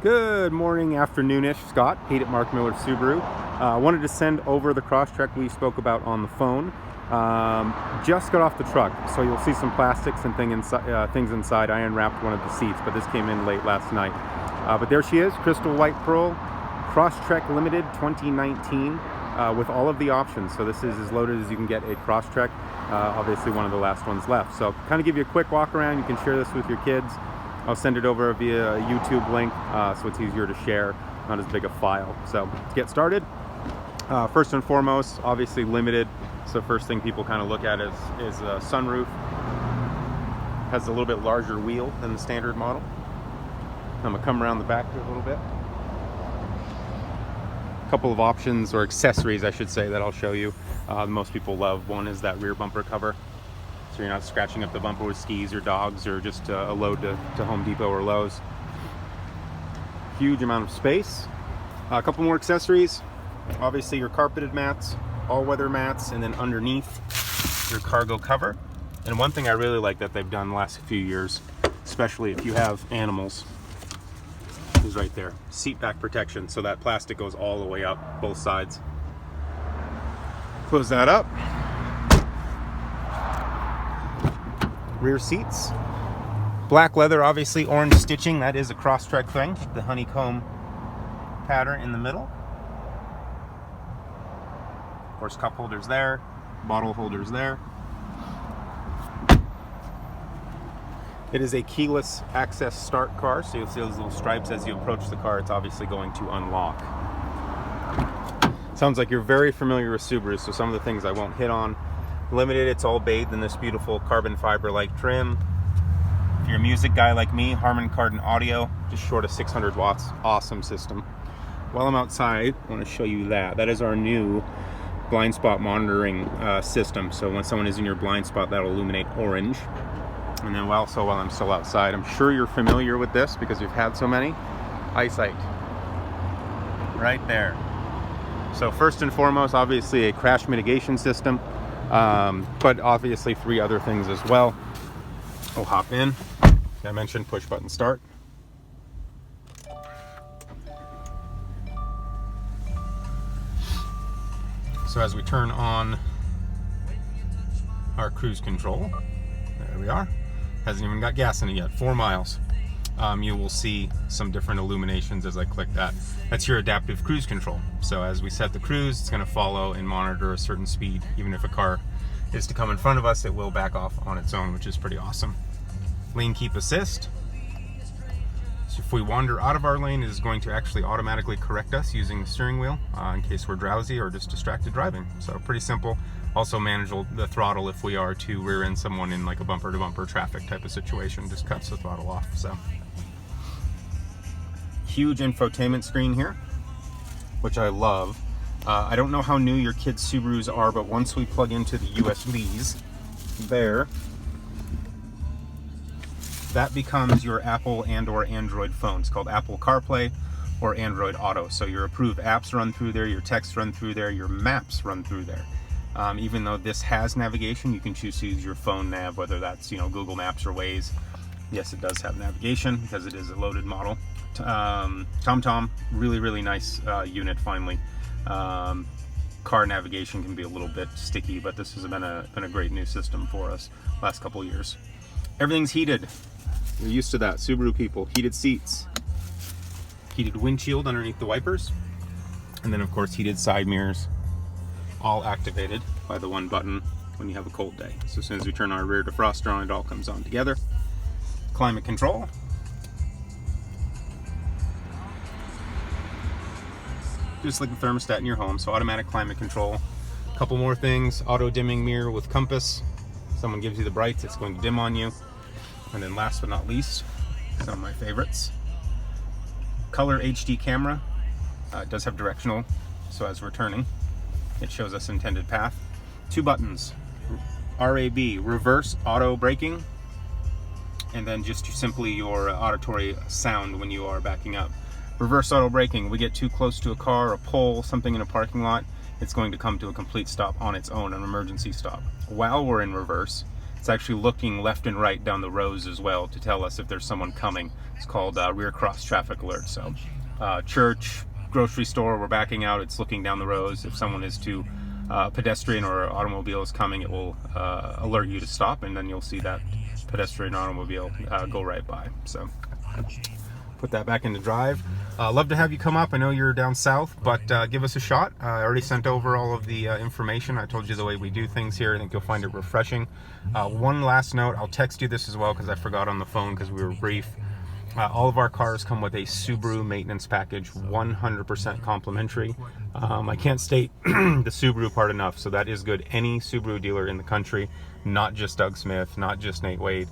Good morning, afternoonish, Scott, Pete at Mark Miller Subaru. Wanted to send over the Crosstrek we spoke about on the phone. Just got off the truck, so you'll see some plastics and things inside. I unwrapped one of the seats, but this came in late last night. But there she is, crystal white pearl, Crosstrek Limited 2019, with all of the options. So this is as loaded as you can get a Crosstrek. Obviously one of the last ones left. So kind of give you a quick walk around. You can share this with your kids. I'll send it over via a YouTube link, so it's easier to share, not as big a file. So to get started, first and foremost, obviously limited. So first thing people kind of look at is a sunroof. Has a little bit larger wheel than the standard model. I'm gonna come around the back here a little bit. A couple of options, or accessories I should say, that I'll show you. Most people love. One is that rear bumper cover, so you're not scratching up the bumper with skis or dogs or just a load to Home Depot or Lowe's. Huge amount of space. A couple more accessories. Obviously your carpeted mats, all-weather mats, and then underneath your cargo cover. And one thing I really like that they've done the last few years, especially if you have animals, is right there. Seat back protection, so that plastic goes all the way up, both sides. Close that up. Rear seats, black leather, obviously orange stitching. That is a Crosstrek thing. The honeycomb pattern in the middle. Of course, cup holders there, bottle holders there. It is a keyless access start car, so you'll see those little stripes as you approach the car. It's obviously going to unlock. Sounds like you're very familiar with Subaru, so some of the things I won't hit on. Limited, it's all bathed in this beautiful carbon fiber like trim. If you're a music guy like me, Harman Kardon audio, just short of 600 watts, awesome system. While I'm outside, I want to show you that. That is our new blind spot monitoring system. So when someone is in your blind spot, that'll illuminate orange. And then while I'm still outside, I'm sure you're familiar with this because you've had so many. Eyesight, right there. So first and foremost, obviously a crash mitigation system. But obviously 3 other things as well. We'll hop in. I mentioned push button start. So as we turn on our cruise control, there we are. Hasn't even got gas in it yet, 4 miles. You will see some different illuminations as I click that. That's your adaptive cruise control. So as we set the cruise, it's going to follow and monitor a certain speed. Even if a car is to come in front of us, it will back off on its own, which is pretty awesome. Lane keep assist. So if we wander out of our lane, it is going to actually automatically correct us using the steering wheel in case we're drowsy or just distracted driving. So pretty simple. Also manage the throttle if we are to rear end someone in like a bumper to bumper traffic type of situation. Just cuts the throttle off. So huge infotainment screen here, which I love. I don't know how new your kids' Subarus are, but once we plug into the USBs there, that becomes your Apple and or Android phone. It's called Apple CarPlay or Android Auto. So your approved apps run through there, your texts run through there, your maps run through there. Even though this has navigation, you can choose to use your phone nav, whether that's Google Maps or Waze. Yes, it does have navigation because it is a loaded model. TomTom, really nice unit finally. Car navigation can be a little bit sticky, but this has been a great new system for us last couple years. Everything's heated. You're used to that, Subaru people. Heated seats, heated windshield underneath the wipers, and then of course heated side mirrors, all activated by the one button when you have a cold day. So as soon as we turn our rear defroster on, it all comes on together. Climate control. Just like the thermostat in your home, so automatic climate control. A couple more things, auto dimming mirror with compass. Someone gives you the brights, it's going to dim on you. And then last but not least, some of my favorites, color HD camera. It does have directional, so as we're turning, it shows us intended path. 2 buttons, RAB, reverse auto braking, and then just simply your auditory sound when you are backing up. Reverse auto braking, we get too close to a car, a pole, something in a parking lot, it's going to come to a complete stop on its own, an emergency stop. While we're in reverse, It's actually looking left and right down the rows as well to tell us if there's someone coming. It's called rear cross traffic alert. So church, grocery store, we're backing out, it's looking down the rows. If someone is to pedestrian or automobile is coming, it will alert you to stop, and then you'll see that pedestrian or automobile go right by. So put that back into drive. Love to have you come up. I know you're down south, but give us a shot. I already sent over all of the information. I told you the way we do things here. I think you'll find it refreshing. One last note, I'll text you this as well because I forgot on the phone because we were brief. All of our cars come with a Subaru maintenance package, 100% complimentary. I can't state the Subaru part enough, so that is good. Any Subaru dealer in the country, not just Doug Smith, not just Nate Wade.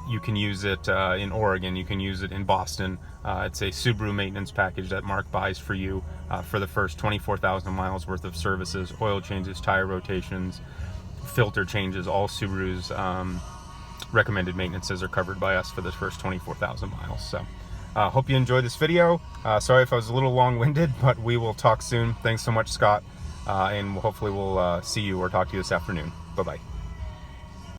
You can use it in Oregon, you can use it in Boston. It's a Subaru maintenance package that Mark buys for you for the first 24,000 miles worth of services, oil changes, tire rotations, filter changes. All Subaru's recommended maintenances are covered by us for the first 24,000 miles. So hope you enjoyed this video. Sorry if I was a little long-winded, but we will talk soon. Thanks so much, Scott, and hopefully we'll see you or talk to you this afternoon. Bye-bye.